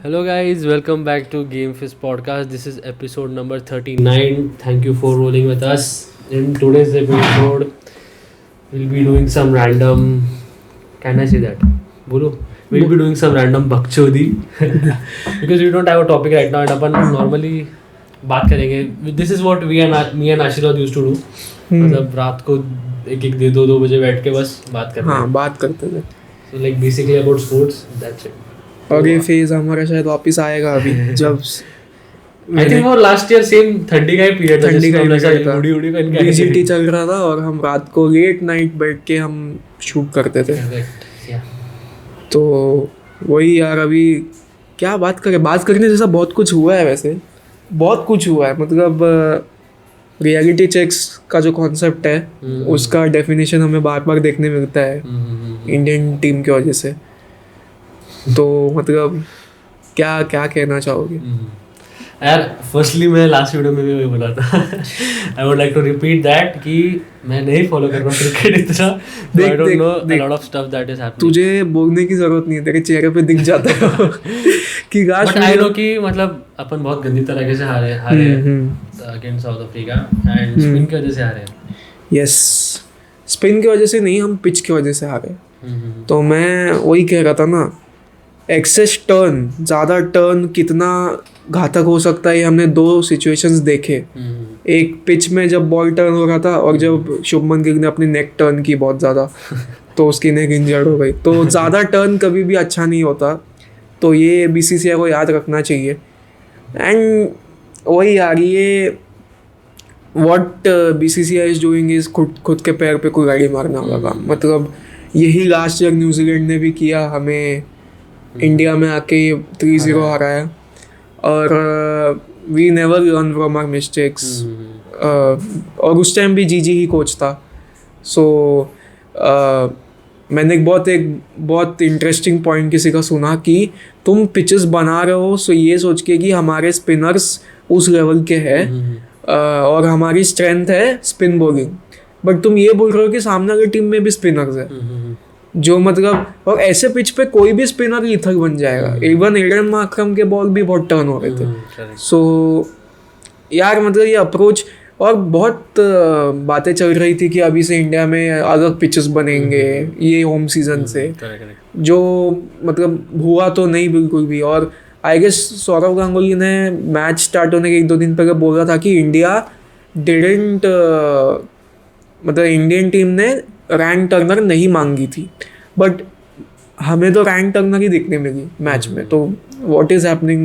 Hello, guys, welcome back to Game Fist Podcast. This is episode number 39. Thank you for rolling with us. In today's episode, we'll be doing some random. Can I say that? Bolo? We'll be doing some random bakchodi because we don't have a topic right now. And upon normally बात करेंगे. This is what me and Ashirad used to do. मतलब रात को एक दो बजे बैठ के बस बात करते हाँ बात करते थे. So like basically about sports. That's it. और ये फेज हमारा शायद वापस आएगा अभी जब आई थिंक वो लास्ट ईयर सेम ठंडी का ही पीरियड था ठंडी का जिसमें हम हुडी हुडी पहन के बीजीटी चल रहा था और हम रात को लेट नाइट बैठ के हम शूट करते थे. तो वही यार अभी क्या बात करने जैसा बहुत कुछ हुआ है. वैसे बहुत कुछ हुआ है. मतलब रियलिटी चेक्स का जो कॉन्सेप्ट है उसका डेफिनेशन हमें बार बार देखने मिलता है इंडियन टीम की वजह से. तो मतलब क्या क्या कहना चाहोगे यार? फर्स्टली मैं लास्ट वीडियो में भी वही बोला था. I would like to repeat that कि मैं नहीं फॉलो कर रहा हूँ क्रिकेट इतना. I don't know a lot of stuff that is happening. तुझे बोलने की जरूरत नहीं है, तेरे चेहरे पे दिख जाता है कि गाश. बट आई नो कि मतलब अपन बहुत गंदी तरीके से हारे against south Africa and spin की वजह से हारे. यस, स्पिन की वजह से नहीं, हम पिच की वजह से हारे. तो मैं वही कह रहा था ना, एक्सेस टर्न, ज़्यादा टर्न कितना घातक हो सकता है हमने दो सिचुएशंस देखे. एक पिच में जब बॉल टर्न हो रहा था और जब शुभमन गिल ने अपनी नेक टर्न की बहुत ज़्यादा तो उसकी नेक इंजर्ड हो गई. तो ज़्यादा टर्न कभी भी अच्छा नहीं होता. तो ये बीसीसीआई को याद रखना चाहिए. एंड वही यार, ये what BCCI is doing is खुद के पैर पे कुल्हाड़ी मारना होगा. मतलब यही लास्ट ईयर न्यूजीलैंड ने भी किया, हमें इंडिया में आके 3-0 हराया. और we never learn from our mistakes. और उस टाइम भी जीजी ही कोच था. सो मैंने एक बहुत इंटरेस्टिंग पॉइंट किसी का सुना कि तुम पिचेस बना रहे हो सो ये सोच के कि हमारे स्पिनर्स उस लेवल के हैं और हमारी स्ट्रेंथ है स्पिन बॉलिंग. बट तुम ये बोल रहे हो कि सामने वाली टीम में भी स्पिनर्स है जो मतलब, और ऐसे पिच पे कोई भी स्पिनर लीथल बन जाएगा. इवन एडन मार्करम के बॉल भी बहुत टर्न हो रहे थे. सो यार मतलब ये अप्रोच, और बहुत बातें चल रही थी कि अभी से इंडिया में अलग पिचेस बनेंगे ये होम सीजन से, जो मतलब हुआ तो नहीं बिल्कुल भी. और आई गेस सौरव गांगुली ने मैच स्टार्ट होने के 1-2 दिन पहले बोला था कि इंडिया डिडंट, मतलब इंडियन टीम ने रैन टर्नर नहीं मांगी थी. बट हमें तो रैन टर्नर ही देखने मिली मैच में. तो what is happening,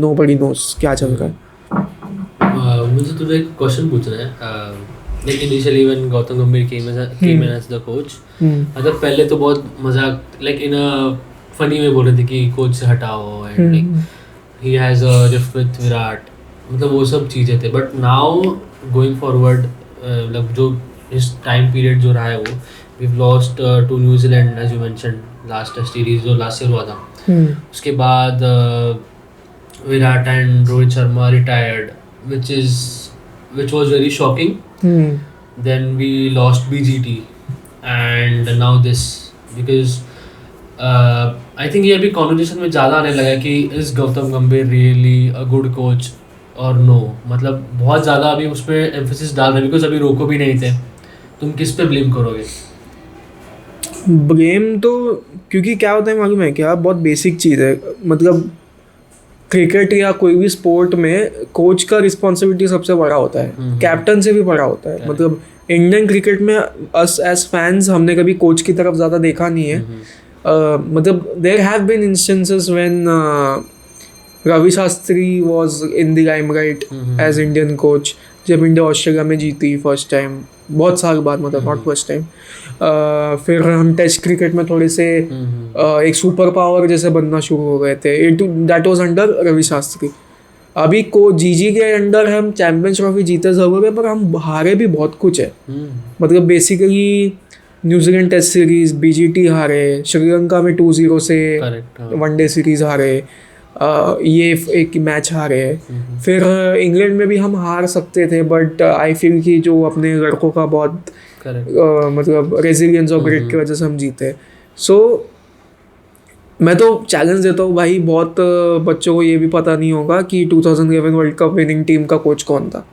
nobody nose क्या चल रहा है. मुझे तुझे एक क्वेश्चन पूछना है. लाइक इनिशियली व्हेन गौतम गंभीर केम इन एज द कोच, मतलब पहले तो बहुत मजाक, लाइक इन अ फनी में बोल रहे थे कि कोच से हटाओ and like he has a rift with Virat, मतलब वो सब चीज़ें थे. बट नाउ गोइंग फॉरवर्ड, मतलब जो इस टाइम पीरियड जो रहा है वो, we've lost to New Zealand as you mentioned, last test series जो लास्ट ईयर हुआ था. उसके बाद Virat and Rohit Sharma retired, which was very shocking. Then we lost BGT and now this, because I think ये अभी कॉन्वर्जेशन में ज़्यादा आने लगा कि is गौतम गंभीर really a good coach or no. मतलब बहुत ज़्यादा अभी उस पर एम्फेसिस डाल रहे हैं बिकॉज अभी रोको भी नहीं थे. तुम किस पे ब्लेम करोगे? ब्लेम तो, क्योंकि क्या होता है मालूम है क्या, बहुत बेसिक चीज़ है. मतलब क्रिकेट या कोई भी स्पोर्ट में कोच का रिस्पॉन्सिबिलिटी सबसे बड़ा होता है, कैप्टन से भी बड़ा होता है. मतलब इंडियन क्रिकेट में अस एज फैंस हमने कभी कोच की तरफ ज़्यादा देखा नहीं है. मतलब there have been instances when Ravi Shastri was in the limelight as Indian coach, जब इंडिया ऑस्ट्रेलिया में जीती फर्स्ट टाइम, बहुत साल बाद, मतलब नॉट फर्स्ट टाइम. फिर हम टेस्ट क्रिकेट में थोड़े से एक सुपर पावर जैसे बनना शुरू हो गए थे. That was under Ravi Shastri. अभी को जीजी के अंडर हम चैम्पियंस ट्रॉफी जीते जरूर है, पर हम हारे भी बहुत कुछ है. मतलब basically New Zealand test series BGT हारे, श्रीलंका में 2-0 से वनडे सीरीज हारे, ये एक मैच हारे. फिर इंग्लैंड में भी हम हार सकते थे, बट आई फील कि जो अपने लड़कों का बहुत मतलब रेजिलियंस और ग्रिट की वजह से हम जीते. सो मैं तो चैलेंज देता हूँ भाई, बहुत बच्चों को ये भी पता नहीं होगा कि 2011 वर्ल्ड कप विनिंग टीम का कोच कौन था।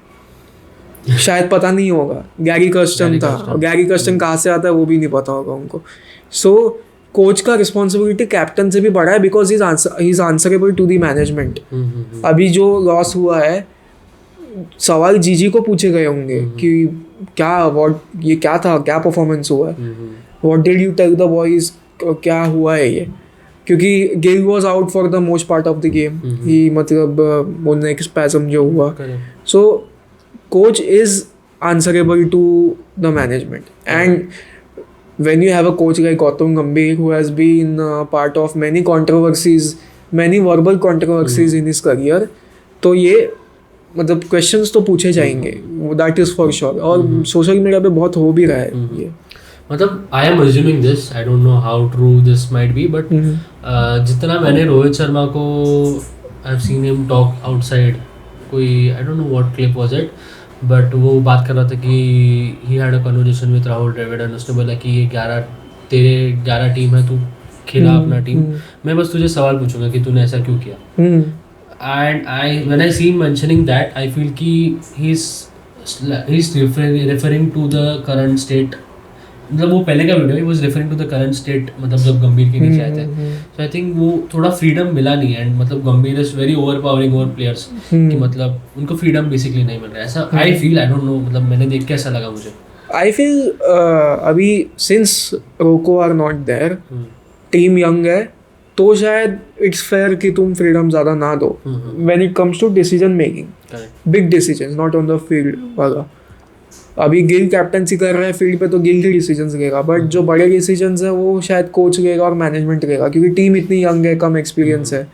शायद पता नहीं होगा, गैरी कर्स्टन था, और गैरी कर्स्टन कहाँ से आता है वो भी नहीं पता होगा उनको। सो कोच का रिस्पॉन्सिबिलिटी कैप्टन से भी बड़ा है, because he is answerable to the management. अभी जो लॉस हुआ है, सवाल जीजी को पूछे गए होंगे कि ये क्या था, क्या परफॉर्मेंस हुआ है, what did you tell the boys, क्या हुआ है ये, क्योंकि Gill was out for the most part of the game. ही मतलब वो नेक स्पैज़म जो हुआ, so coach is answerable to the management. And when you have a coach like Gautam Gambhir who has been part of many controversies, many verbal controversies in his career, तो ये मतलब questions तो पूछे जाएंगे, that is for sure. और social media पे बहुत हो भी रहा है ये। मतलब I am assuming this, I don't know how true this might be, but जितना मैंने रोहित शर्मा को I have seen him talk outside, कोई I don't know what clip was it, but वो बात कर रहा था कि he had a conversation with Rahul Dravid and उसने बोला कि ये 11 टीम है, तू खेला अपना टीम, मैं बस तुझे सवाल पूछूंगा कि तूने ऐसा क्यों किया। And when I see mentioning that, I feel कि he is referring to the current state, मतलब वो पहले का video, he was referring to the current state, मतलब जब गंभीर के नीचे आए थे। सो आई थिंक वो थोड़ा फ्रीडम मिला नहीं, एंड मतलब गंभीर is very overpowering over players, कि मतलब उनको फ्रीडम बेसिकली नहीं मिल रहा है, ऐसा I feel. I don't know, मतलब मैंने देख के ऐसा लगा मुझे। आई फील अभी since Roko are not there, team young है, तो शायद इट्स फेयर कि तुम फ्रीडम ज़्यादा ना दो when it comes to decision making, big decision, not on the field वाला। अभी गिल कैप्टनसी कर रहा है फील्ड पे, तो गिल के डिसीजंस लेगा, बट जो बड़े डिसीजंस है वो शायद कोच लेगा और मैनेजमेंट लेगा, क्योंकि टीम इतनी यंग है, कम एक्सपीरियंस है।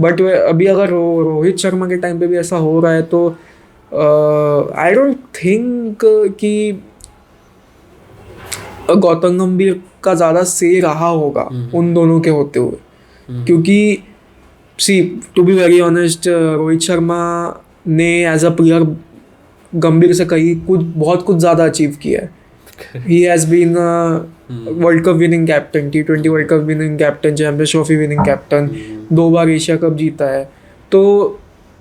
बट अभी अगर रोहित शर्मा के टाइम पे भी ऐसा हो रहा है, तो आई डोंट थिंक कि गौतम गंभीर का ज़्यादा से रहा होगा उन दोनों के होते हुए, क्योंकि see to be very honest, Rohit Sharma ने एज अ प्लेयर गंभीर से बहुत कुछ ज़्यादा अचीव किया है। He has been world cup winning captain, T20 world cup winning captain, champions trophy winning captain, 2 बार एशिया कप जीता है। तो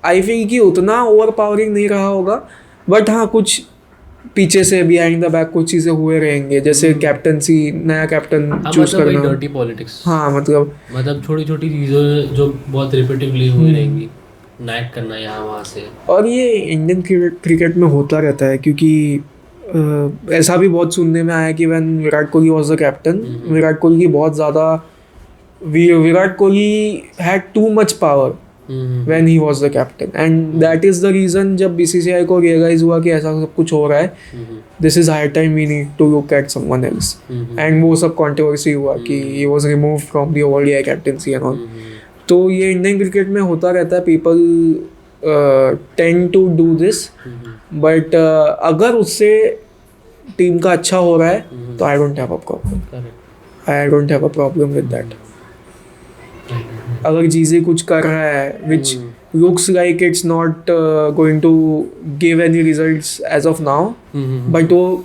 आई फील कि उतना ओवर पावरिंग नहीं रहा होगा, बट हाँ कुछ पीछे से बिहाइंड द बैक कुछ चीज़ें हुए रहेंगे, जैसे कैप्टनसी, नया कैप्टन चूज करना, डर्टी पॉलिटिक्स, हाँ मतलब छोटी छोटी चीज़ें जो बहुत रिपीटिवली हुई रहेंगी, नाइट करना यहाँ वहाँ से। और ये इंडियन क्रिकेट में होता रहता है, क्योंकि ऐसा भी बहुत सुनने में आया कि when Virat Kohli was the captain, Virat Kohli की बहुत ज़्यादा, Virat Kohli had too much power when he was the captain, and that is the reason जब BCCI को रियलाइज़ हुआ कि ऐसा सब कुछ हो रहा है, this is high time we need to look at someone else, and वो सब कंट्रोवर्सी हुआ कि he was removed from the ODI captaincy and all. तो ये इंडियन क्रिकेट में होता रहता है, people tend to do this, but अगर उससे टीम का अच्छा हो रहा है तो I don't have a problem with that. अगर चीज़ें कुछ कर रहा है which looks like it's not going to give any results as of now, but वो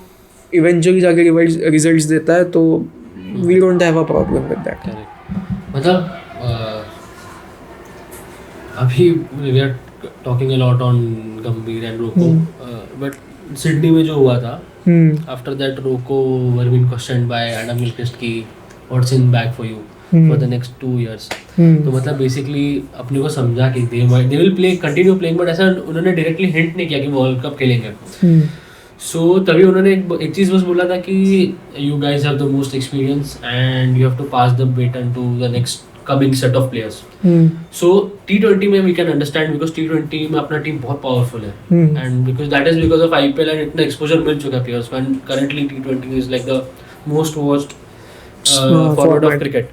इवेंचुअली जाके रिजल्ट्स देता है, तो we don't have a problem with that. मतलब अभी we are talking a lot on Gambhir and Roko, but Sydney में जो हुआ था, after that Roko were been questioned by Adam Gilchrist की what's in back for you for the next 2 years। तो मतलब basically अपने को समझा कि they will play continue playing, but ऐसा उन्होंने डायरेक्टली हिंट नहीं किया कि वर्ल्ड कप खेलेंगे। सो तभी उन्होंने एक चीज़ बस बोला था कि you guys have the most experience and you have to pass the baton to the next coming set of players. So T20 में we can understand, because T20 में अपना टीम बहुत पावरफुल है, and because that is because of IPL and इतना exposure मिल चुका है players, and currently T20 is like the most watched forward of cricket.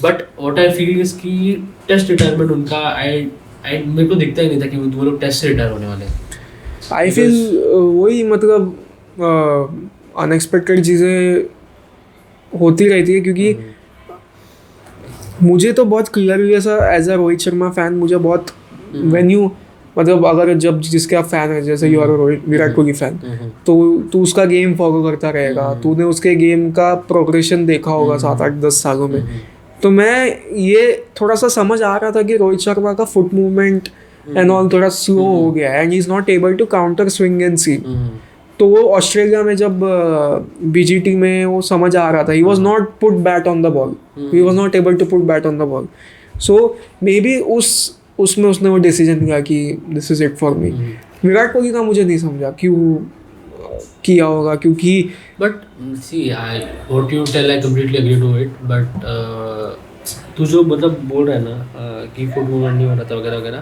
But what I feel is कि test retirement उनका मेरे को दिखता ही नहीं था कि वो लोग टेस्ट से रिटायर होने वाले हैं। आई फील वही मतलब अनएक्सपेक्टेड चीज़ें होती रहती है, क्योंकि मुझे तो बहुत क्लियरली ऐसा as a Rohit Sharma fan मुझे बहुत व्हेन यू मतलब अगर जब जिसके आप फैन है, जैसे you are Virat Kohli fan, तो तू उसका गेम फॉलो करता रहेगा, तूने उसके गेम का प्रोग्रेशन देखा होगा 7-8-10 सालों में, तो मैं ये थोड़ा सा समझ आ रहा था कि रोहित शर्मा का फुट मूवमेंट एंड ऑल थोड़ा स्लो हो गया and he is not able to counter swing and see. तो वो ऑस्ट्रेलिया में जब बीजीटी में वो समझ आ रहा था, he was not put bat on the ball, he was not able to put bat on the ball. So maybe उसमें उसने वो डिसीजन लिया कि this is it for me. Virat Kohli का मुझे नहीं समझा क्यों किया होगा, क्योंकि but see I what you tell I completely agree to it. But तू जो मतलब बोल रहा है ना कि फुट मूवमेंट नहीं हो रहा था वगैरह वगैरह,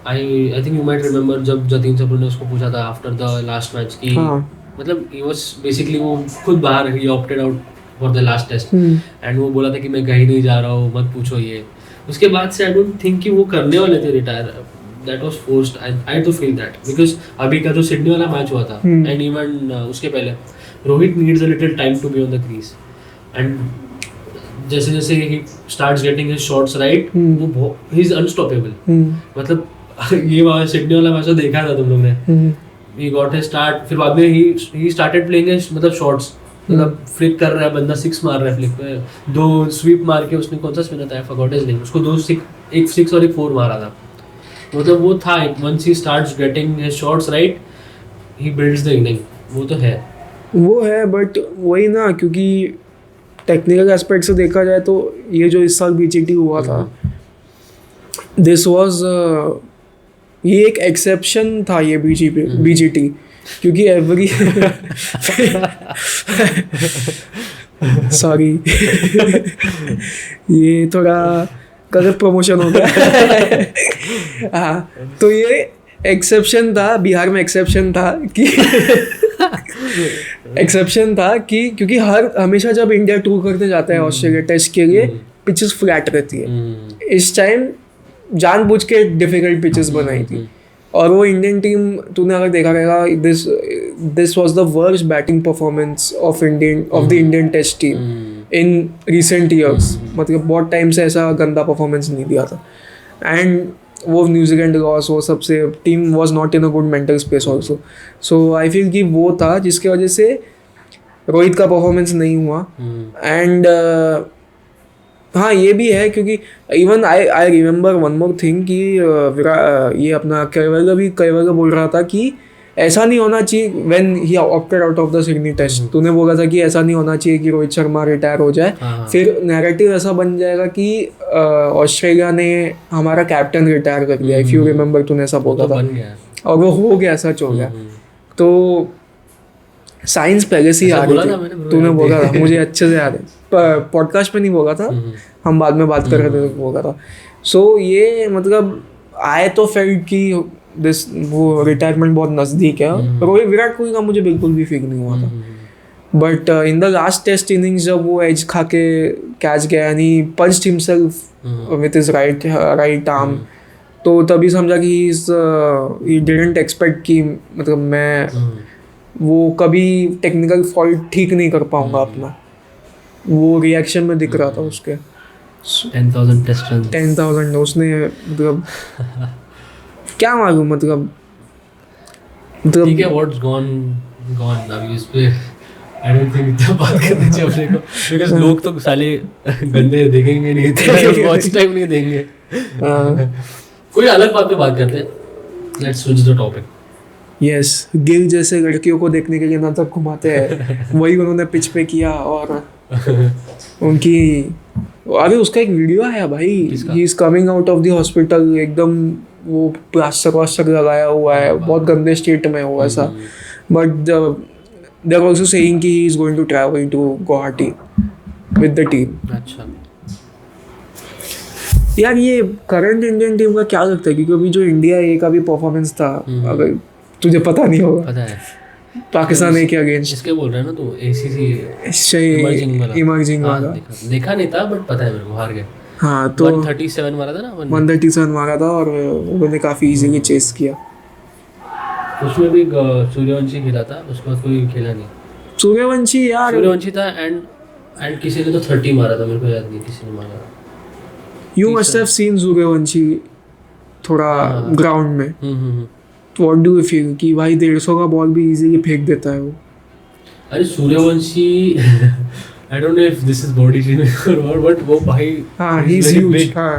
I think you might remember जब जतीन सप्रू ने उसको पूछा था आफ्टर द लास्ट मैच कि मतलब ही वाज बेसिकली वो खुद बाहर, he opted out for the last test and वो बोला था कि मैं कहीं नहीं जा रहा हूँ, मत पूछो ये. उसके बाद से आई डोंट थिंक कि वो करने वाले थे retire. That was forced. I तो फील दैट बिकॉज अभी का जो सिडनी वाला मैच हुआ था एंड इवन उसके पहले Rohit needs a little time to be on the crease and जैसे जैसे ही starts getting his shots right, वो ही इज अनस्टॉपेबल. मतलब ये वाला सिडनी वाला मैच तो देखा था तुम लोग ने. ही गॉट हिज स्टार्ट, फिर बाद में ही स्टार्टेड प्लेइंग हिज मतलब शॉट्स, मतलब फ्लिक कर रहा है बंदा, सिक्स मार रहा है फ्लिक पे, 2 स्वीप मार के उसने कौन सा स्पिनर था, फॉरगॉट हिज नेम, उसको 2 6 एक 6 और एक 4 मारा था. मतलब वो था, once he starts getting his shots right he builds the innings. वो तो है, वो है. बट वही ना, क्योंकि टेक्निकल एस्पेक्ट से देखा जाए तो ये जो इस साल बीजीटी हुआ था, दिस वाज ये एक एक्सेप्शन था ये बीजीटी, क्योंकि एवरी सॉरी ये थोड़ा गलत प्रमोशन हो गया. हाँ, तो ये एक्सेप्शन था, बिहार में एक्सेप्शन था कि क्योंकि हमेशा जब इंडिया टूर करते जाता है ऑस्ट्रेलिया टेस्ट के लिए, पिचेस फ्लैट रहती है. इस टाइम जानबूझ के डिफिकल्ट पिचेस बनाई थी. और वो इंडियन टीम, तूने अगर देखा रहेगा, this was the worst batting performance of the Indian test team in recent years. मतलब बहुत टाइम से ऐसा गंदा परफॉर्मेंस नहीं दिया था. एंड वो न्यूजीलैंड लॉस, वो सबसे team was not in a good mental space also. So I feel कि वो था जिसकी वजह से रोहित का परफॉर्मेंस नहीं हुआ. एंड हाँ, ये भी है क्योंकि even I remember one more thing कि ये अपना केवल बोल रहा था कि ऐसा नहीं होना चाहिए when he opted out of the Sydney test. तूने बोला था कि ऐसा नहीं होना चाहिए कि रोहित शर्मा रिटायर हो जाए. फिर नैरेटिव ऐसा बन जाएगा कि ऑस्ट्रेलिया ने हमारा कैप्टन रिटायर कर दिया. इफ यू रिमेंबर, तूने ऐसा बोला था और वो हो गया, सच हो गया. तो साइंस पहले से ही आ रही थी. तूने बोला था, मुझे अच्छे से याद है. पॉडकास्ट पे नहीं बोला था, हम बाद में बात कर रहे थे, बोला था. सो ये मतलब आए तो फेल्ट कि वो रिटायरमेंट बहुत नज़दीक है. विराट कोहली का मुझे बिल्कुल भी फील नहीं हुआ था. But in the last test innings जब वो एज खा के कैच गया यानी punched himself with his right arm, तो तभी समझा कि ही डिडंट एक्सपेक्ट कि मतलब मैं वो कभी टेक्निकल फॉल्ट ठीक नहीं कर पाऊंगा अपना. वो रिएक्शन में दिख रहा था उसके. 10,000 उसने मतलब क्या मालूम, मतलब ठीक है, व्हाट्स गॉन अभी इस पे आई डोंट थिंक इतना बात करनी चाहिए अपने को, बिकॉज़ लोग तो साले गंदे देखेंगे नहीं, तो वॉच टाइम नहीं देंगे. कोई अलग बात पे बात करते हैं. Let's switch the topic. Yes, Gill जैसे लड़कियों को देखने के लिए नजर घुमाते हैं, वही उन्होंने पिच पे किया. और उनकी अरे उसका एक वीडियो है भाई, he is coming out of the hospital, एकदम वो प्लास्टर लगाया हुआ है, बहुत गंदे स्टेट में हुआ ऐसा. But they are also saying कि he is going to travel to Guwahati with the team. अच्छा यार, ये करंट इंडियन टीम का क्या लगता है? क्योंकि अभी जो इंडिया ए का भी परफॉर्मेंस था, अगर तुझे पता नहीं होगा, पता है पाकिस्तान ए के अगेंस्ट. इसके बोल रहा है ना तू, एसीसी इमर्जिंग वाला. देखा नहीं था बट पता है मेरे को, हार गए. हाँ, तो 137 मारा था ना, 137 मारा था और उन्होंने काफ़ी इजीली चेस किया. उसमें भी सूर्यवंशी खेला था, उसके बाद कोई खेला नहीं. सूर्यवंशी था एंड किसी ने तो 30 मारा था, मेरे को याद नहीं किसी ने मारा. You must have seen Suryavanshi थोड़ा ग्राउंड में. व्हाट डू यू फील कि भाई 150 का बॉल भी इजीली फेंक देता है वो? अरे Suryavanshi I don't know if this is body shaming or what, but वो भाई हाँ he's he's very huge big. हाँ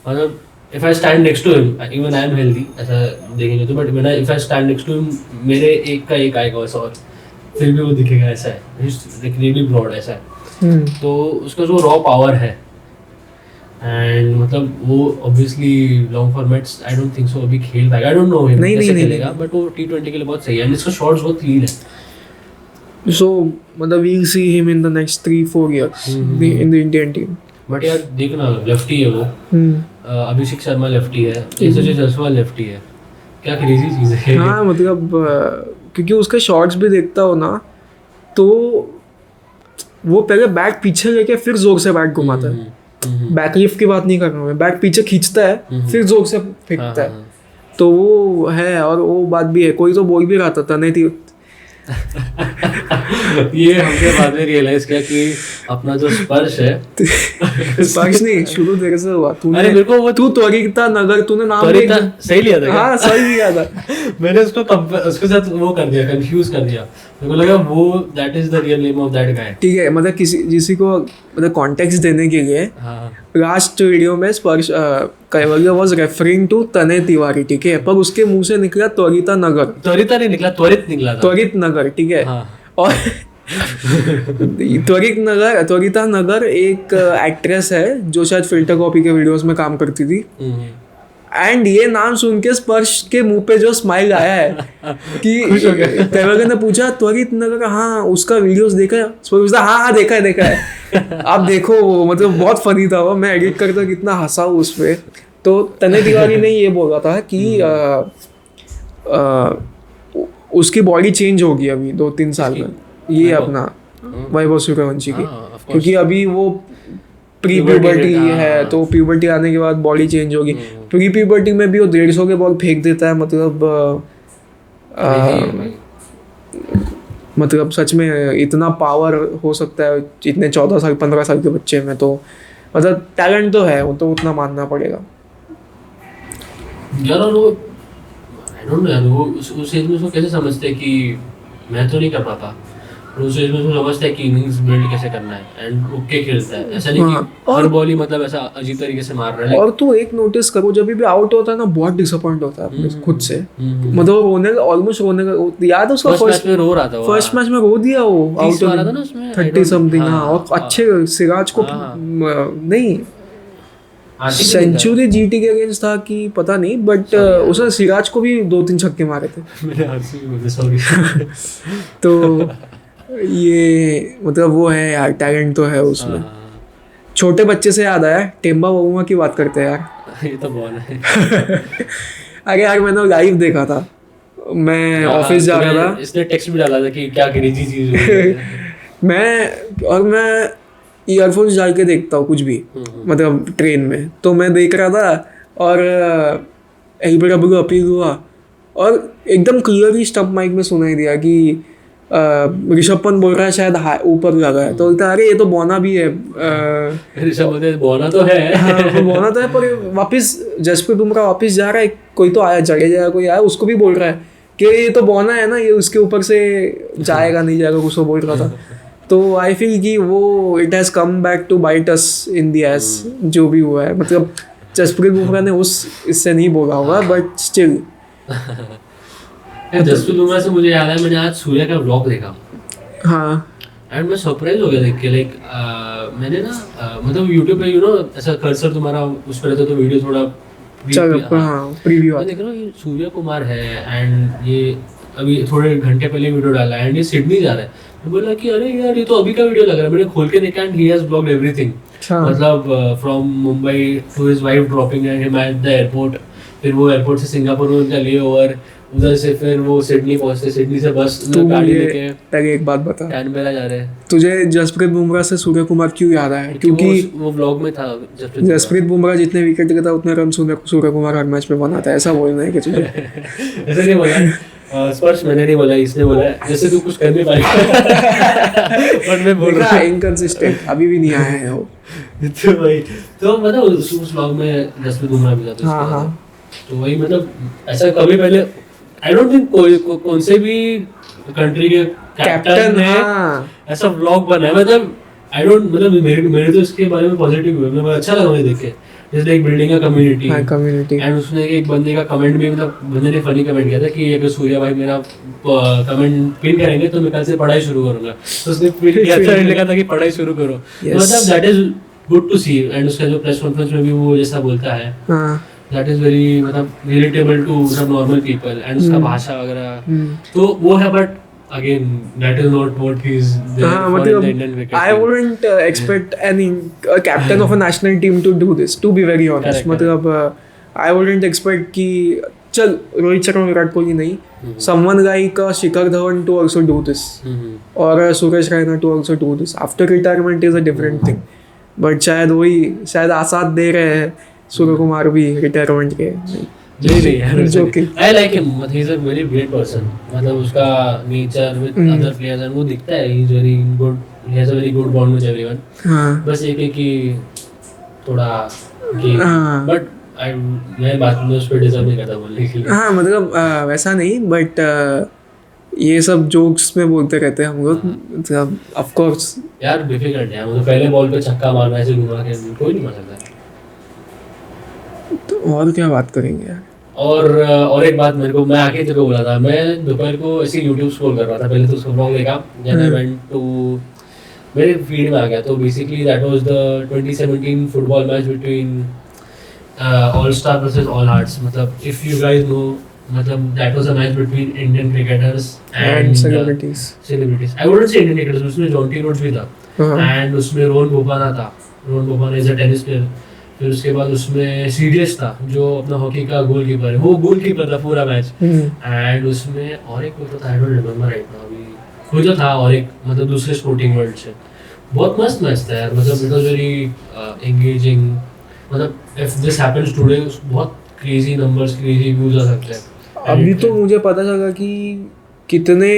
मतलब if I stand next to him, even I am healthy ऐसा देखेंगे तो, but if I stand next to him, मेरे एक का एक आएगा वैसा, और फिर भी वो दिखेगा ऐसा है, he's like really broad ऐसा है। तो उसका जो रॉ पावर है, एंड मतलब वो obviously long formats I don't think so अभी खेल पाएगा, आई डोंट नो हिम कैसे खेलेगा, बट वो T20 के लिए बहुत सही है, एंड इसका शॉट्स बहुत क्लीन है। सो मतलब we'll see him in the next 3-4 years in the Indian team. But यार देखना, लेफ्टी है वो, अभिषेक शर्मा लेफ्टी है, यशस्वी जायसवाल लेफ्टी है, क्या क्रेजी चीज है। हाँ मतलब क्योंकि उसके शॉट्स भी देखता हो ना, तो वो पहले बैक पीछे लेके फिर जोर से बैट घुमाता है, बैकलिफ्ट की बात नहीं कर रहा हूँ मैं, बैक पीछे खींचता है फिर जोर से फेंकता है, तो वो है। और वो बात भी है, कोई तो बोल भी रहा था तने थी ये हमने बाद में रियलाइज किया कि अपना जो स्पर्श है स्पर्श नहीं, शुरू देर से हुआ। अरे मेरे को वो तू त्वरिता नगर, तूने नाम त्वरिता सही लिया था क्या? हाँ सही लिया था। मैंने उसके साथ वो कर दिया, कंफ्यूज कर दिया, मेरे को लगा वो that is the real name of that guy. ठीक है, मतलब किसी को मतलब कॉन्टेक्स्ट देने के लिए लास्ट वीडियो में स्पर्श कैवल्य वाज रेफरिंग टू तने तिवारी, ठीक है, पर उसके मुंह से निकला त्वरिता नगर, त्वरिता नहीं निकला, त्वरित निकला था, त्वरित नगर, ठीक है। और त्वरिता नगर एक एक्ट्रेस है जो शायद फिल्टर कॉपी के वीडियोस में काम करती थी, एंड ये नाम सुन के स्पर्श के मुंह पे जो स्माइल आया है कि कैवल्य ने पूछा त्वरित नगर, हाँ उसका वीडियोस देखा है? स्पर्श हाँ देखा है आप देखो, वो मतलब बहुत फनी था वो, मैं एडिट करता कितना हंसा हूँ उस पर। तो तने तिवारी ने ये बोला था कि उसकी बॉडी चेंज होगी अभी 2-3 साल में, ये अपना वैभव सूर्यवंशी की, क्योंकि अभी वो प्री प्यूबर्टी है, तो प्यूबर्टी आने के बाद बॉडी चेंज होगी। प्री प्यूबर्टी में भी वो 150 के बॉल फेंक देता है, मतलब सच में इतना पावर हो सकता है इतने 14 साल 15 साल के बच्चे में, तो मतलब टैलेंट तो है, वो तो उतना मानना पड़ेगा यार। और वो आई डोंट नो यार, वो उस एज में उसको कैसे समझते हैं कि मैं तो नहीं कर पाता, उस एज में उसको समझता है कि इनिंग्स बिल्ड कैसे करना है, एंड ओके खेलता है, ऐसा नहीं कि हर बॉल ही मतलब ऐसा अजीब तरीके से मार रहा है। और तो एक नोटिस करो, जब भी आउट होता है ना बहुत डिसअपॉइंट होता है अपने खुद से, मतलब ऑलमोस्ट रोने का, याद है उसका फर्स्ट मैच में रो रहा था, फर्स्ट मैच में रो दिया वो, आउट हो रहा था ना उसमें 30 समथिंग, और अच्छे सिराज को नहीं सेंचुरी जीटी के अगेंस्ट था कि पता नहीं, बट उसने सिराज को भी 2-3 छक्के मारे थे। तो ये मतलब वो है यार, टैलेंट तो है उसमें। छोटे बच्चे से याद आया, टेम्बा बबुआ की बात करते हैं यार। ये तो बॉल है। अरे यार मैंने लाइव देखा था, मैं ऑफिस जा रहा था, इसने टेक्स्ट भी डाला था कि क्या क्रेजी चीज है। मैं ईयरफोन्स डाल के देखता हूँ कुछ भी, मतलब ट्रेन में, तो मैं देख रहा था और एलबीडब्ल्यू अपील हुआ और एकदम क्लियरली स्टंप माइक में सुनाई दिया कि ऋषभ पंत बोल रहा है शायद ऊपर लगा है, तो बोलता अरे ये तो बौना भी है, ऋषभ बोलते बौना तो है। हाँ बौना तो है, पर वापस जसप्रीत बुमराह वापस जा रहा है, कोई तो आया जडेजा कोई आया, उसको भी बोल रहा है कि ये तो बौना है ना, ये उसके ऊपर से जाएगा नहीं जाएगा, कुछ बोल रहा था। तो आई फील कि वो it has come back to bite us in the ass, जो भी हुआ है, मतलब जसप्रीत बुमराह ने इससे नहीं बोला होगा, बट स्टिल। जसप्रीत बुमराह से मुझे याद है, मैंने आज सूर्या का व्लॉग देखा, हाँ, एंड मैं सरप्राइज हो गया देख के, लाइक मैंने ना मतलब यूट्यूब पे ऐसा कर्सर तुम्हारा उस पर रहता तो वीडियो थोड़ा प्रीव्यू देख रहा हूँ, सूर्या कुमार है, एंड ये अभी थोड़े घंटे पहले वीडियो डाला है, एंड ये सिडनी जा रहा है। मैं बोला कि अरे यार ये तो अभी का वीडियो लग रहा है, मैंने खोल के देखा and he has vlogged everything, मतलब from Mumbai to his wife dropping him at the airport, फिर वो एयरपोर्ट से सिंगापुर में उनका ले ओवर, उधर से फिर वो सिडनी पहुंचते, सिडनी से बस गाड़ी लेके। तक एक बात बता, कैनबेरा जा रहे हैं। तुझे जसप्रीत बुमराह से सूर्य कुमार क्यों याद आया? क्योंकि वो व्लॉग में था, जसप्रीत बुमराह जितने विकेट लेता उतने रन सूर्य कुमार हर मैच में बनाता है, ऐसा बोलना है कि तुझे? ऐसा नहीं बोला स्पर्श, मैंने नहीं बोला, इसने बोला जैसे तू कुछ कर नहीं पाएगा। बट मैं बोल रहा हूं इनकंसिस्टेंट, अभी भी नहीं आया है वो। तो भाई तो मतलब उस व्लॉग में जसप्रीत बुमराह भी था। हां, तो वही मतलब ऐसा कभी पहले आई डोंट थिंक कोई कौन से भी कंट्री के कैप्टन ने ऐसा व्लॉग बनाया, मतलब आई डोंट मतलब मेरे तो इसके बारे में पॉजिटिव हुए, मुझे अच्छा लगा मुझे देख के, जैसे लाइक बिल्डिंग अ कम्युनिटी। हाँ कम्युनिटी। एंड उसने एक बंदे का कमेंट भी, मतलब बंदे ने फनी कमेंट किया था कि अगर सूर्या भाई मेरा कमेंट पिन करेंगे तो मैं कल से पढ़ाई शुरू करूंगा, तो उसने पिन किया था, लिखा था कि पढ़ाई शुरू करो। मतलब that is good to see. And उसका जो प्रेस कॉन्फ्रेंस में भी वो जैसा बोलता है, दैट इज वेरी मतलब रिलेटेबल टू सब नॉर्मल पीपल। एंड उसका भाषा वगैरह तो वो है, but again that is not what he's there for in the Indian cricket I team. wouldn't expect a captain of a national team to do this, to be very honest. Correct, मतलब I wouldn't expect कि चल रोहित शर्मा विराट कोहली नहीं, someone like Shikhar Dhawan to also do this, or Suresh Raina to also do this after retirement is a different thing. But शायद आसाद दे रहे हैं सूर्य कुमार भी retirement के। नहीं यार, I like him. He is a very great person. मतलब उसका nature with other players and वो दिखता है, he is very good. He has a very good bond with everyone. बस एक है कि थोड़ा कि but मैं बात में उस पर डिजर्व नहीं करता बोलने के लिए। हाँ मतलब वैसा नहीं, बट ये सब जोक्स में बोलते रहते हैं हम लोग, मतलब ऑफ कोर्स यार डिफिकल्ट है, मतलब पहले बॉल पे छक्का मारना ऐसे घुमा के कोई नहीं मार सकता। तो और क्या बात करेंगे यार। और एक बात मेरे को, मैं आके तेरे को बोला था, मैं दोपहर को ऐसे यूट्यूब स्क्रॉल कर रहा था, पहले तो उसको ब्लॉग देखा, देन आई वेंट टू, मेरे फीड में आ गया, तो basically that was the 2017 football match between all star versus all hearts. मतलब इफ यू गाइस नो, मतलब that was a match between Indian cricketers and celebrities. I wouldn't say Indian cricketers, उसमें Jonty Rhodes भी था, and उसमें रोहन बोपाना था। Rohan Bopanna is a tennis player. फिर उसके बाद उसमें सीरियस था जो अपना हॉकी का गोलकीपर है, वो गोलकीपर था पूरा मैच। एंड उसमें और एक कोई तो था, I don't remember right now, अभी कोई तो था और एक, मतलब दूसरे स्पोर्टिंग वर्ल्ड से। बहुत मस्त मैच था यार, मतलब इट वाज वेरी एंगेजिंग। मतलब इफ दिस हैपेंस टुडे, बहुत क्रेजी नंबर्स, क्रेजी व्यूज आ सकते हैं। अभी तो मुझे पता चला कि कितने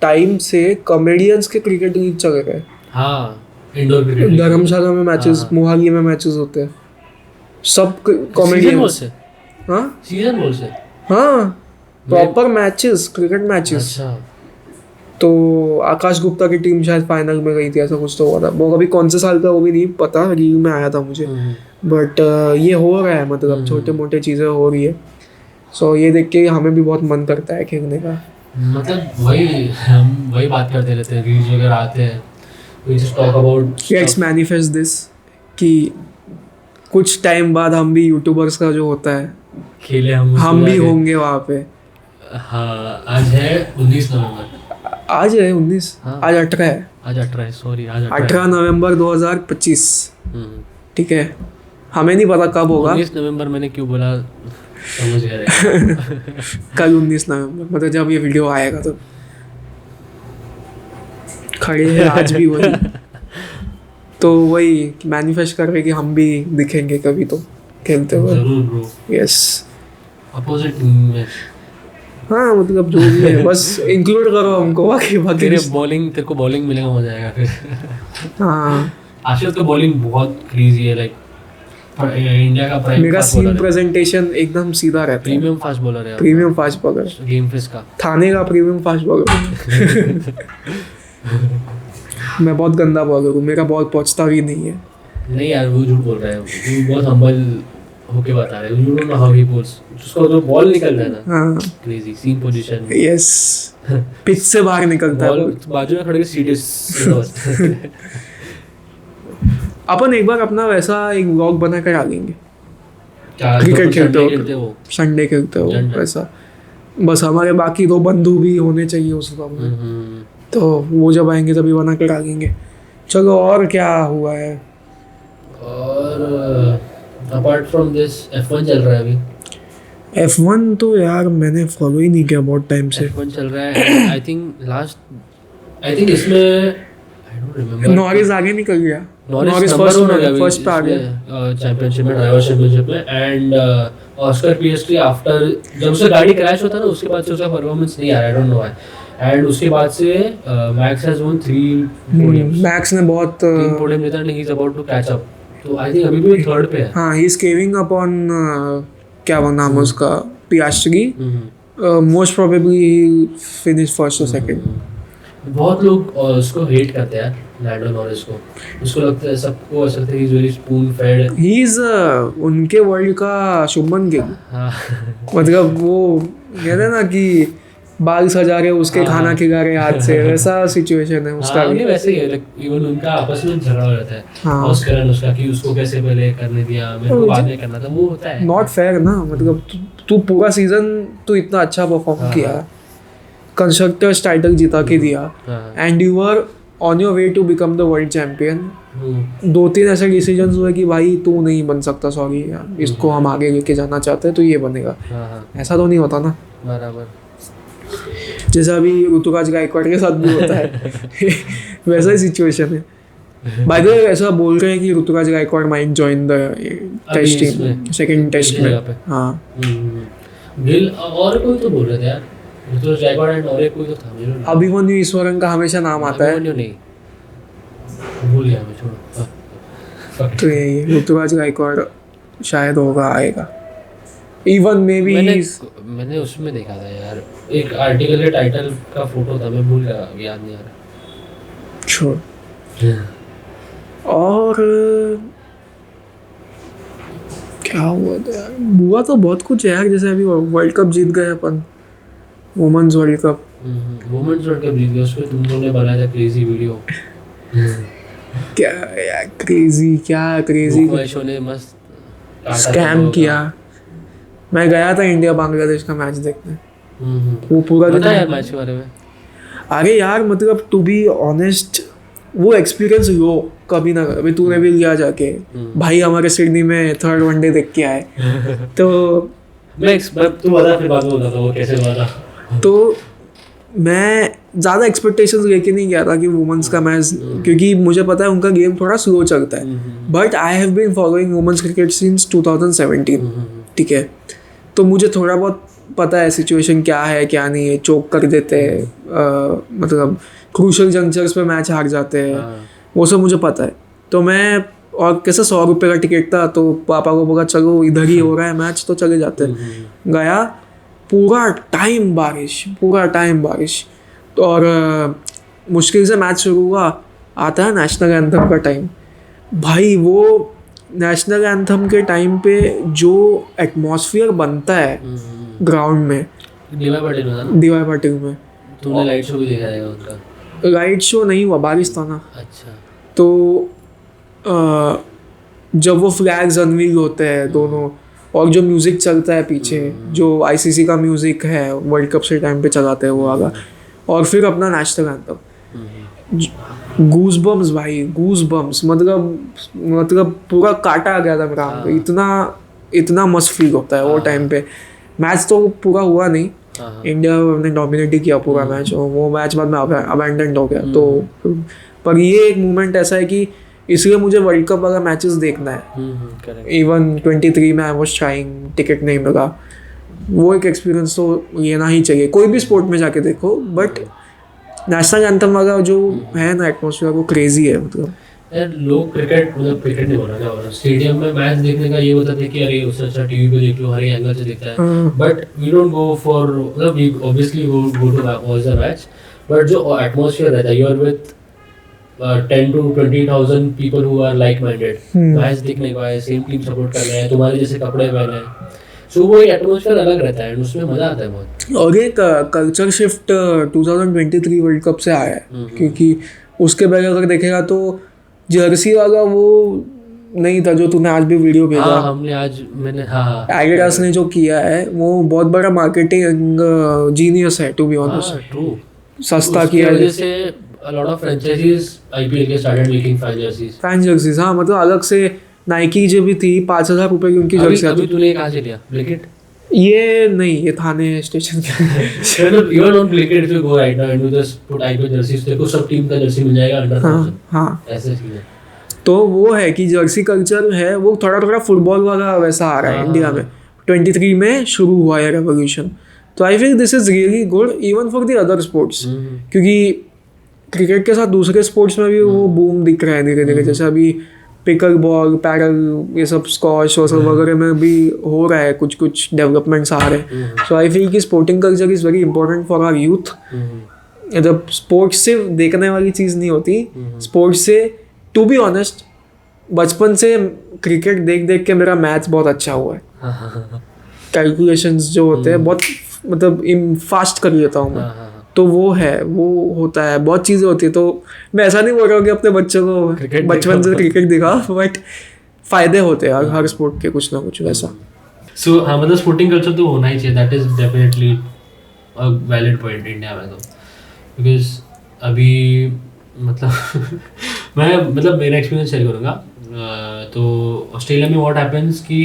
टाइम से कॉमेडियंस के क्रिकेट लीग चल रहे हैं। हाँ, इंडोर क्रिकेट, धर्मशाला में मैचेस, मोहाली में मैचेस होते हैं, सब कॉमेडियंस। हाँ सीजन बॉल से, हाँ प्रॉपर मैचेस, क्रिकेट मैचेस। अच्छा। तो आकाश गुप्ता की टीम शायद फाइनल में गई थी, ऐसा कुछ तो हुआ था। वो अभी कौन से साल का वो भी नहीं पता, रील में आया था मुझे। बट ये हो रहा है, मतलब छोटे मोटे चीज़ें हो रही है। सो ये देख के हमें भी बहुत मन करता है खेलने का। मतलब हम वही बात करते रहते हैं, रील्स वगैरह आते हैं, we just talk about let's manifest this कि कुछ टाइम बाद हम भी यूट्यूबर्स का जो होता है खेले, हम भी होंगे वहाँ पे। हाँ, आज है 19 नवंबर। आज है 19? हाँ। आज 18 है। आज 18 है, सॉरी, आज 18 नवंबर 2025। ठीक है, हमें नहीं पता कब होगा। 19 नवंबर मैंने क्यों बोला समझ गए। कल 19 नवंबर, मतलब जब ये वीडियो आएगा तो खड़े हैं आज भी वही। तो वही मैनिफेस्ट कर रहे कि हम भी दिखेंगे कभी तो खेलते हुए। जरूर ब्रो। यस, अपोजिट में। हाँ मतलब जो भी है बस इंक्लूड करो हमको, बाकी तेरे को बॉलिंग मिलेगा, मजा आएगा फिर। हाँ आशिफ तो बॉलिंग बहुत क्रेजी है, लाइक इंडिया का प्राइम। मेरा सीन प्रेजेंटेशन एकदम सीधा रहता है। प्रीमियम फास्ट बॉलर है। Premium fast bowler, game face का थाने का प्रीमियम फास्ट बॉलर। मैं बहुत गंदा बॉलर हूँ, मेरा बॉल पहुँचता भी नहीं है। नहीं यार, वो झूठ बोल रहा है, वो बहुत हम्बल होके बता रहे हैं। You don't know how he puts, उसको जो बॉल निकल रहा है ना, हाँ crazy scene position. Yes, pitch से बाहर निकलता है, बाजू में खड़े के सीरियस। अपन एक बार अपना वैसा एक व्लॉग बना कर आ लेंगे, क्रिकेट खेलते हो, संडे खेलते हो वैसा। बस हमारे बाकी 2 बंधु भी होने चाहिए उस व्लॉग में, तो वो जब आएंगे तभी बना कर आ लेंगे। चलो, और क्या हुआ है? और अपार्ट फ्रॉम दिस F1 चल रहा है अभी। F1 तो यार मैंने फॉलो ही नहीं किया बहुत टाइम से। F1 चल रहा है, आई थिंक इसमें आई डोंट रिमेंबर, नॉरिस आगे निकल गया। नॉरिस फर्स्ट पे आ गया चैंपियनशिप में, ड्राइवर चैंपियनशिप में। एंड ऑस्कर पिएस्ट्री आफ्टर, जब उसका गाड़ी क्रैश होता ना, उसके बाद से उसका परफॉर्मेंस नहीं आ रहा, I don't know why. And उसके बाद से Max has won 3 podiums. Max ने बहुत 3 पोडियम जीता, he is about to catch up. तो आई थिंक अभी भी 3rd पे है। हाँ, he is caving up on क्या नाम है उसका, Piastri. Most probably he finish first और सेकंड। बहुत लोग उसको हेट करते हैं यार, लैंडो नॉरिस को, उसको लगता है, सबको ऐसा लगता है कि very spoon fed, he is उनके वर्ल्ड का शुभमन गिल। हाँ मतलब वो कहते हैं ना कि बाल सजा रहे उसके खाना खिला रहे हाथ से, वैसा सिचुएशन है उसका भी। नहीं वैसे ही है, लाइक इवन उनका आपस में झगड़ा हो जाता है हाँ। ऑस्कर एंड उसका कि उसको कैसे पहले करने दिया, मेरे को बाद में करना था, वो होता है नॉट फेयर ना। मतलब तू पूरा सीजन तू इतना अच्छा परफॉर्म किया, कंस्ट्रक्टर्स टाइटल जिता के दिया, and you are on your way to become the world champion. 2-3 ऐसे डिसीजंस हुए कि भाई तू नहीं बन सकता, सॉरी यार, इसको हम आगे लेके जाना चाहते हैं तो ये बनेगा, ऐसा तो नहीं होता ना। बराबर, जैसा अभी ऋतुराज गायकवाड़ के साथ भी होता है वैसा ही सिचुएशन है। बाय द वे ऐसा बोल रहे हैं कि Ruturaj Gaikwad might join the test team, second test में। हाँ गिल और कोई तो बोल रहे थे यार, ऋतुराज गायकवाड़ एंड और एक कोई तो था, मुझे अभिमन्यु ईश्वरन का हमेशा नाम आता है। अभिमन्यु नहीं, भूल गया मैं, छोड़ो। तो यही ऋतुराज गायकवाड़ शायद होगा, आएगा। इवन मे बी मैंने उसमें देखा था यार, एक आर्टिकल के टाइटल का फोटो था, मैं भूल गया, याद नहीं आ रहा। छोड़। और क्या हुआ था यार, हुआ तो बहुत कुछ है यार। जैसे अभी वर्ल्ड कप जीत गए अपन, women's world cup. Women's world cup जीत गए, उसमें तुम लोगों ने बनाया था क्रेजी वीडियो। क्या यार क्रेजी, क्या क्रेजी ने मस्त स्कैम किया। मैं गया था इंडिया बांग्लादेश का मैच देखने, वो पूरा दिन यार मैच के बारे में। अरे यार मतलब टू बी ऑनेस्ट, वो एक्सपीरियंस लो कभी ना कभी। तूने भी लिया जाके, भाई हमारे सिडनी में 3rd वनडे देख के आए तो तू बता, फिर बाद में बताता वो कैसे हुआ था। तो मैं ज़्यादा एक्सपेक्टेशंस लेके नहीं गया था कि वुमेंस का मैच, क्योंकि मुझे पता है उनका गेम थोड़ा स्लो चलता है। But I have been following women's cricket since 2017, ठीक है। तो मुझे थोड़ा बहुत पता है सिचुएशन क्या है क्या नहीं है। चोक कर देते हैं, मतलब क्रूशल जंक्चर्स पे मैच हार जाते हैं, वो सब मुझे पता है। तो मैं, और कैसे 100 रुपये का टिकट था, तो पापा को बोला चलो इधर ही हो रहा है मैच तो चले जाते हैं। गया, पूरा टाइम बारिश। तो और मुश्किल से मैच शुरू हुआ, आता है नेशनल एंथम का टाइम। भाई वो नेशनल एंथम के टाइम पे जो एटमॉस्फेयर बनता है ग्राउंड में, डीवाई पाटिल में। तूने लाइट शो भी देखा है उनका? लाइट शो नहीं हुआ, बारिश था ना। अच्छा। तो जब वो फ्लैग्स अनवील होते हैं दोनों, और जो म्यूज़िक चलता है पीछे, जो आईसीसी का म्यूज़िक है वर्ल्ड कप से टाइम पे चलाते हैं वो आगा, और फिर अपना नेशनल एंथम, गूज़बम्स भाई, गूज़बम्स। मतलब पूरा काटा आ गया था मेरा आंख। इतना मस्त फील होता है वो टाइम पे। मैच तो पूरा हुआ नहीं, इंडिया ने डोमिनेट ही किया पूरा मैच, और वो मैच बाद में अबैंडन हो गया। तो पर ये एक मोमेंट ऐसा है कि इसलिए मुझे वर्ल्ड कप वाला मैचेस देखना है। इवन 23 में आई वाज ट्राइंग, टिकट नहीं मिला। वो एक एक्सपीरियंस तो लेना ही चाहिए, कोई भी स्पोर्ट में जाके देखो। बट नेशनल एंथम वाला जो है ना एटमॉस्फेयर, वो क्रेजी है। मतलब यार लोग क्रिकेट नहीं बोल रहा था, स्टेडियम में मैच देखने का ये होता था कि अरे उससे अच्छा टीवी पे देख लो, हर एंगल से दिखता है। But we don't go for, मतलब we obviously go to watch the match, but जो एटमॉस्फेयर रहता है, you are with 10 to 20,000 people who are like minded, match देखने को आए, सेम टीम सपोर्ट कर रहे हैं, तुम्हारे जैसे कपड़े पहने हैं, सो वो एटमॉस्फेयर अलग रहता है, उसमें मजा आता है बहुत। और एक कल्चर शिफ्ट 2023 वर्ल्ड कप से आया है, क्योंकि उसके पहले अगर देखेगा तो जर्सी वाला वो नहीं था जो तूने आज भी वीडियो भेजा। मैंने एडिडास ने जो किया है वो बहुत बड़ा मार्केटिंग जीनियस है, टू बी ऑनेस्ट। ट्रू, सस्ता किया है। जैसे a lot of franchises IPL के started making fan jerseys। हाँ, मतलब अलग से नाइकी जो भी थी 5,000 रुपए की उनकी जर्सी। अभी तूने कहाँ से लिया? ब्लिंकिट? ये नहीं, ये थाने स्टेशन के। You don't Blinkit if you go right now and you just put IPL jerseys, देखो सब टीम का जर्सी मिल जाएगा अंडर 1000। हाँ, ऐसे चीज है। तो वो है कि जर्सी कल्चर है, वो थोड़ा फुटबॉल वाला वैसा आ रहा है इंडिया में। 23 में शुरू हुआ है रेवोल्यूशन। तो I think this is really good even for the other sports, क्योंकि क्रिकेट के साथ दूसरे स्पोर्ट्स में भी वो बूम दिख रहा है धीरे धीरे। जैसे अभी पिकल बॉल, पैडल, ये सब स्कॉश और सब वगैरह में भी हो रहा है, कुछ डेवलपमेंट्स आ रहे हैं। सो आई फील कि sporting culture is very important for our youth. जब स्पोर्ट्स सिर्फ देखने वाली चीज़ नहीं होती, स्पोर्ट्स से टू बी ऑनेस्ट बचपन से क्रिकेट देख देख के मेरा मैथ्स बहुत अच्छा हुआ है। कैलकुलेशंस जो होते हैं बहुत मतलब फास्ट कर लेता हूँ मैं, तो वो है, वो होता है, बहुत चीज़ें होती है। तो मैं ऐसा नहीं बोल रहा हूँ कि अपने बच्चों को बचपन से क्रिकेट दिखा, बट फायदे होते हैं हर स्पोर्ट के कुछ ना कुछ वैसा। सो हाँ, मतलब स्पोर्टिंग कल्चर तो होना ही चाहिए, that is definitely a valid point India में तो, बिकॉज अभी मतलब मैं मतलब मेरा एक्सपीरियंस शेयर करूँगा। तो ऑस्ट्रेलिया में व्हाट हैपेंस कि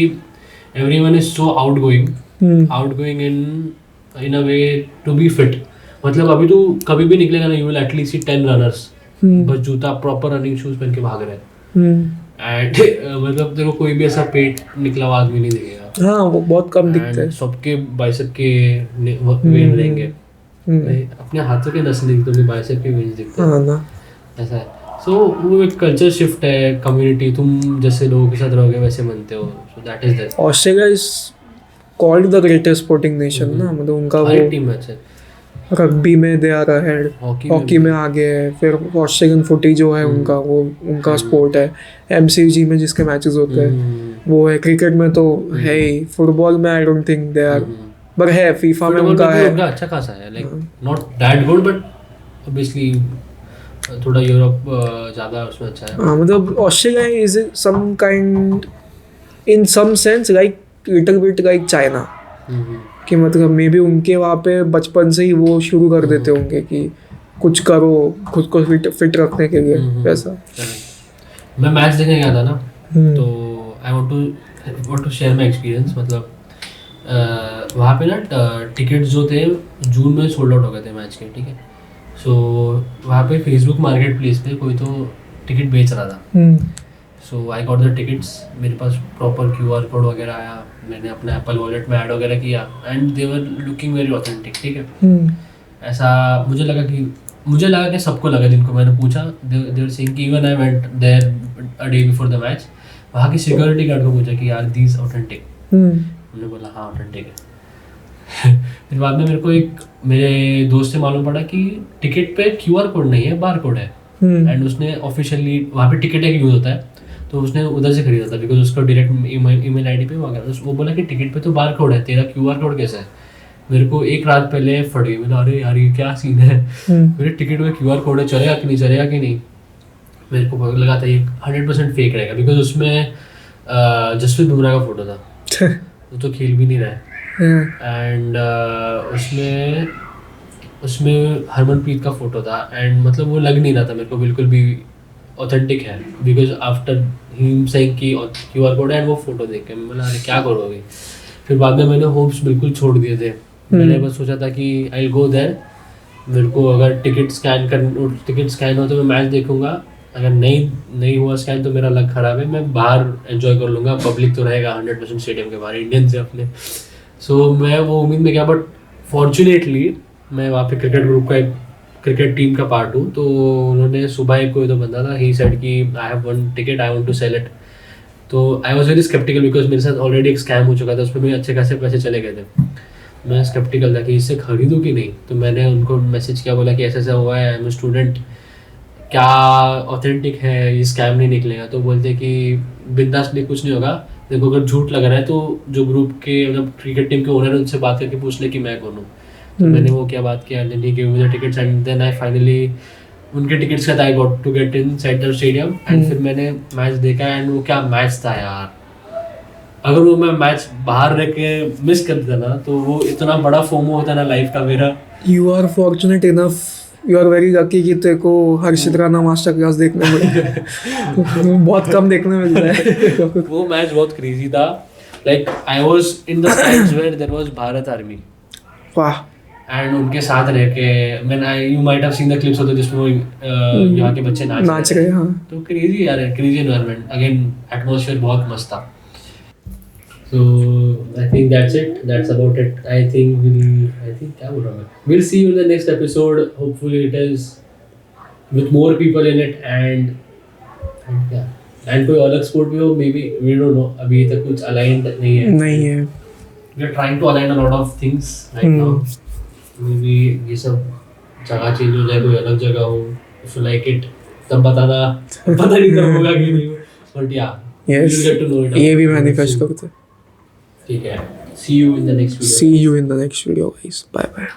everyone is so outgoing in a way to be fit. मतलब अभी तू कभी भी निकलेगा ना, you will at least see 10 runners बस जूता प्रॉपर रनिंग शूज पहन के भाग रहे हैं, एंड मतलब तेरे को कोई भी ऐसा पेट निकला हुआ आदमी नहीं दिखेगा। हाँ, वो बहुत कम दिखते हैं। सबके बाइसेप के वेन रहेंगे, अपने हाथों के नस नहीं दिखते, बाइसेप के वेन दिखते हैं। हाँ ना, ऐसा है। सो वो एक कल्चर शिफ्ट है, कम्युनिटी, तुम जैसे लोगों के साथ रहोगे वैसे बनते हो, so that is that. Australia is called the greatest sporting nation ना, मतलब उनका वो टीम मैच है, रग्बी में दे आर अहेड, हॉकी में आगे है, फिर ऑस्ट्रेलियन फुटी जो है उनका वो उनका स्पोर्ट है। एमसीजी में जिसके मैचेस होते हैं वो है। क्रिकेट में तो है ही, फुटबॉल में I don't think they are, but है फीफा में उनका है, उनका अच्छा खासा है, like not that good but obviously थोड़ा यूरोप ज़्यादा उसमें अच्छा है। हाँ, मतलब Australia is some kind in some sense like little bit like China, कि मतलब मे बी उनके वहाँ पे बचपन से ही वो शुरू कर देते होंगे कि कुछ करो खुद को फिट रखने के लिए वैसा। मैं मैच देखने गया था ना, तो I want to share my experience. मतलब वहाँ पे ना टिकट्स जो थे जून में सोल्ड आउट हो गए थे मैच के, ठीक है। सो वहाँ पे फेसबुक मार्केट प्लेस पे कोई तो टिकट बेच रहा था। सो आई गॉट द टिकट्स, मेरे पास प्रॉपर QR कोड वगैरह आया, मैंने अपने एप्पल वॉलेट में ऐड वगैरह किया, and they were looking very authentic, ठीक है। ऐसा मुझे लगा कि सबको लगा, जिनको मैंने पूछा दे वर सेइंग कि even I went there a day before the match, वहाँ की सिक्योरिटी गार्ड को पूछा कि यार दीज ऑथेंटिक, उन्होंने बोला हाँ ऑथेंटिक है। फिर बाद में मेरे दोस्त से मालूम पड़ा कि टिकट पे QR कोड नहीं है, बार कोड है, एंड उसने ऑफिशियली वहाँ पे टिकट एक यूज़ होता है, तो उसने उधर से खरीदा था, बिकॉज उसका डायरेक्ट ईमेल आईडी पे वो बोला कि टिकट पे तो बार कोड है, तेरा QR कोड कैसा है। मेरे को एक रात पहले फट गई, मैंने अरे यार ये क्या सीन है, मेरे टिकट में QR कोड है, चलेगा कि नहीं। मेरे को लगा था ये 100% फेक रहेगा, बिकॉज उसमें जसप्रीत बुमराह का फोटो था, वो तो खेल भी नहीं रहा है, एंड उसमें हरमनप्रीत का फोटो था, एंड मतलब वो लग नहीं रहा था मेरे को बिल्कुल भी ऑथेंटिक है, बिकॉज आफ्टर हिम सेइंग कि QR कोड है, एंड वो फोटो देख के मैं बोला अरे क्या करोगे। फिर बाद में मैंने होप्स बिल्कुल छोड़ दिए थे, मैंने बस सोचा था कि आई विल गो देयर, मेरे को अगर टिकट स्कैन हो तो मैं मैच देखूंगा, अगर नहीं हुआ स्कैन तो मेरा लक खराब है, मैं बाहर एंजॉय कर लूँगा, पब्लिक तो रहेगा 100% स्टेडियम के बाहर इंडियन से अपने। सो मैं वो उम्मीद में गया, बट फॉर्चुनेटली मैं वहाँ पे क्रिकेट टीम का पार्ट हूँ, तो उन्होंने सुबह कोई तो बंदा था, ही सेड कि I have one ticket, I want to sell it. तो I was very sceptical, because मेरे साथ ऑलरेडी एक स्कैम हो चुका था, उस पर मेरे अच्छे खासे पैसे चले गए थे। मैं स्केप्टिकल था कि इससे खरीदूँ कि नहीं, तो मैंने उनको मैसेज किया, बोला कि ऐसा हुआ है, आई एम स्टूडेंट, क्या ऑथेंटिक है, ये स्कैम नहीं निकलेगा। तो बोलते कि बिंदास नहीं, कुछ नहीं होगा, देखो अगर झूठ लग रहा है तो जो ग्रुप के मतलब क्रिकेट टीम के ओनर है उनसे बात करके पूछ ले कि मैं कौन हूँ। तो मैंने वो क्या बात किया, then he give me the tickets, and then I finally उनके टिकट्स का I got to get inside the stadium, and फिर मैंने मैच देखा, एंड वो क्या मैच था यार, अगर वो मैं मैच बाहर रह के मिस कर देता ना तो वो इतना बड़ा फोमो होता ना लाइफ का मेरा। You are fortunate enough, you are very lucky कि तेरे को हर्षित राणा मास्टर क्लास देखने मिला। बहुत कम देखने मिलता है। वो मैच बहुत क्रेजी था, like I was in the stands where there was Bharat army, वाह, एंड उनके साथ रह के मैंने you might have seen the clips होते जिसमें वो यहाँ के बच्चे नाच रहे। हाँ, तो क्रेजी यार, क्रेजी एनवायरनमेंट, अगेन एटमॉस्फेयर बहुत मस्त था। So I think that's it. That's about it. I think क्या बोल रहा हूँ मैं? We'll see you in the next episode. Hopefully it is with more people in it, and yeah. And कोई अलग sport भी हो, maybe we don't know. अभी तक कुछ aligned नहीं है. We are trying to align a lot of things right now. Maybe ये सब जगह चेंज हो जाए, कोई अलग जगह हो, इफ यू लाइक इट तब बताना, पता नहीं तब होगा कि नहीं, बट या यस, ये भी मैनिफेस्ट करते. ठीक है. See you in the next video. See you in the next video, guys. Bye bye.